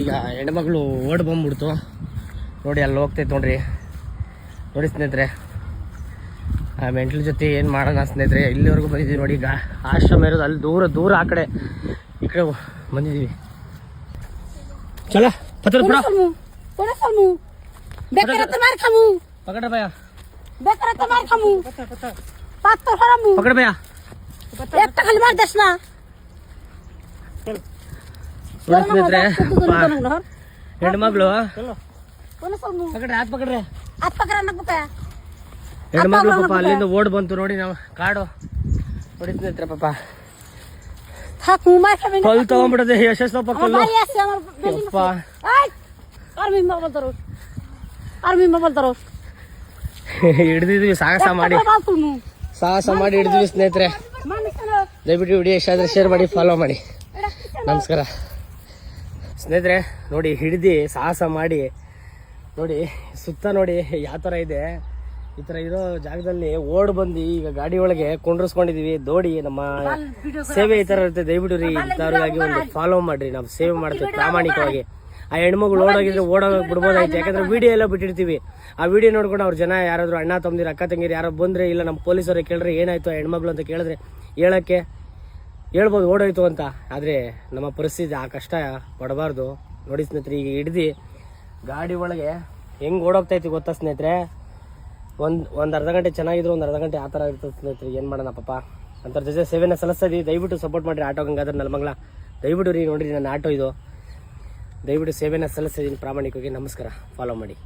ಈಗ ಹೆಣ್ಮಗಳು ಓಡ್ ಬಂದ್ಬಿಡ್ತು ನೋಡಿ, ಅಲ್ಲಿ ಹೋಗ್ತೈತೆ ನೋಡ್ರಿ. ನೋಡಿ ಸ್ನೇಹಿತರೆ, ಆ ಮೆಂಟ್ಲ ಜೊತೆ ಏನು ಮಾಡೋಣ ಸ್ನೇಹಿತರೆ. ಇಲ್ಲಿವರೆಗೂ ಬಂದಿದ್ದೀವಿ ನೋಡಿ. ಈಗ ಆಶ್ರಮ ಇರೋದು ಅಲ್ಲಿ ದೂರ ದೂರ, ಆ ಕಡೆ ಈ ಕಡೆ ಬಂದಿದ್ದೀವಿ. ಚಲ ಪತ್ರ ಪುಡ पकड़ भैया, पकड़ भैया, स्नेहितरे ಹೆಣ್ಮಗಳು ಪಕಡ್ರೆ ಹೆಣ್ಮಗಳು ಪಾಪ ಅಲ್ಲಿಂದ ಓಡ್ ಬಂತು ನೋಡಿ. ನಾವು ಕಾಡು ನೋಡಿ ಸ್ನೇಹಿತರೆ, ಪಾಪ ಕಲ್ಲು ತಗೊಂಡ್ಬಿಡದೆ ಯಶಸ್ಸಪ್ಪ ಕಲ್ಲು. ಹಿಡ್ದಿದ್ವಿ, ಸಾಹಸ ಮಾಡಿ ಹಿಡ್ದಿದ್ವಿ ಸ್ನೇಹಿತರೆ. ದಯವಿಟ್ಟು ವಿಡಿಯೋ ಇಷ್ಟ ಆದ್ರೆ ಶೇರ್ ಮಾಡಿ, ಫಾಲೋ ಮಾಡಿ. ನಮಸ್ಕಾರ ಸ್ನೇಹಿತರೆ. ನೋಡಿ ಹಿಡ್ದು ಸಾಹಸ ಮಾಡಿ ನೋಡಿ, ಸುತ್ತ ನೋಡಿ ಯಾವ ಥರ ಇದೆ. ಈ ಥರ ಇರೋ ಜಾಗದಲ್ಲಿ ಓಡ್ ಬಂದು ಈಗ ಗಾಡಿ ಒಳಗೆ ಕುಂಡ್ರಿಸ್ಕೊಂಡಿದೀವಿ. ದೋಡಿ ನಮ್ಮ ಸೇವೆ ಈ ಥರ ಇರುತ್ತೆ. ದಯವಿಟ್ಟು ರೀ ಇಂಥವ್ರಿಗಾಗಿ ಒಂದು ಫಾಲೋ ಮಾಡ್ರಿ. ನಾವು ಸೇವೆ ಮಾಡ್ತೀವಿ ಪ್ರಾಮಾಣಿಕವಾಗಿ. ಆ ಹೆಣ್ಮಗಳು ಓಡೋಗಿದ್ರೆ ಓಡೋಗಿ ಬಿಡ್ಬೋದಾಯ್ತು, ಯಾಕಂದ್ರೆ ವಿಡಿಯೋ ಎಲ್ಲ ಬಿಟ್ಟಿರ್ತೀವಿ. ಆ ವಿಡಿಯೋ ನೋಡ್ಕೊಂಡು ಅವ್ರ ಜನ ಯಾರಾದ್ರು ಅಣ್ಣ ತಮ್ಮದಿರು ಅಕ್ಕ ತಂಗಿರು ಯಾರೋ ಬಂದ್ರೆ, ಇಲ್ಲ ನಮ್ಮ ಪೊಲೀಸವ್ರಿಗೆ ಕೇಳಿದ್ರೆ ಏನಾಯ್ತು ಆ ಹೆಣ್ಮಗಳು ಅಂತ ಕೇಳಿದ್ರೆ ಹೇಳಕ್ಕೆ ಹೇಳ್ಬೋದು ಓಡೋಯ್ತು ಅಂತ. ಆದರೆ ನಮ್ಮ ಪರಿಸ್ಥಿತಿ ಆ ಕಷ್ಟ ಪಡಬಾರ್ದು. ನೋಡಿ ಸ್ನೇಹಿತರೆ, ಈಗ ಹಿಡ್ದು ಗಾಡಿ ಒಳಗೆ ಹೆಂಗೆ ಓಡೋಗ್ತೈತಿ ಗೊತ್ತಾ ಸ್ನೇಹಿತರೆ. ಒಂದು ಅರ್ಧ ಗಂಟೆ ಚೆನ್ನಾಗಿದ್ರು, ಒಂದು ಅರ್ಧ ಗಂಟೆ ಆ ಥರ ಇರ್ತದೆ ಸ್ನೇಹಿತರೆ. ಏನು ಮಾಡೋಣ ಪಾಪ. ಅಂಥವ್ರ ಜೊತೆ ಸೇವೆನ ಸಲ್ಲಿಸ್ತಾ ಇದೀವಿ. ದಯವಿಟ್ಟು ಸಪೋರ್ಟ್ ಮಾಡಿರಿ. ಆಟೋ ಗಂಗಾಧರ್ ನೆಲಮಂಗಲ ದಯವಿಟ್ಟು ರೀ ನೋಡಿರಿ, ನನ್ನ ಆಟೋ ಇದು. ದಯವಿಟ್ಟು ಸೇವೆನ ಸಲ್ಲಿಸ್ತಾ ಇದೀನಿ ಪ್ರಾಮಾಣಿಕವಾಗಿ. ನಮಸ್ಕಾರ, ಫಾಲೋ ಮಾಡಿ.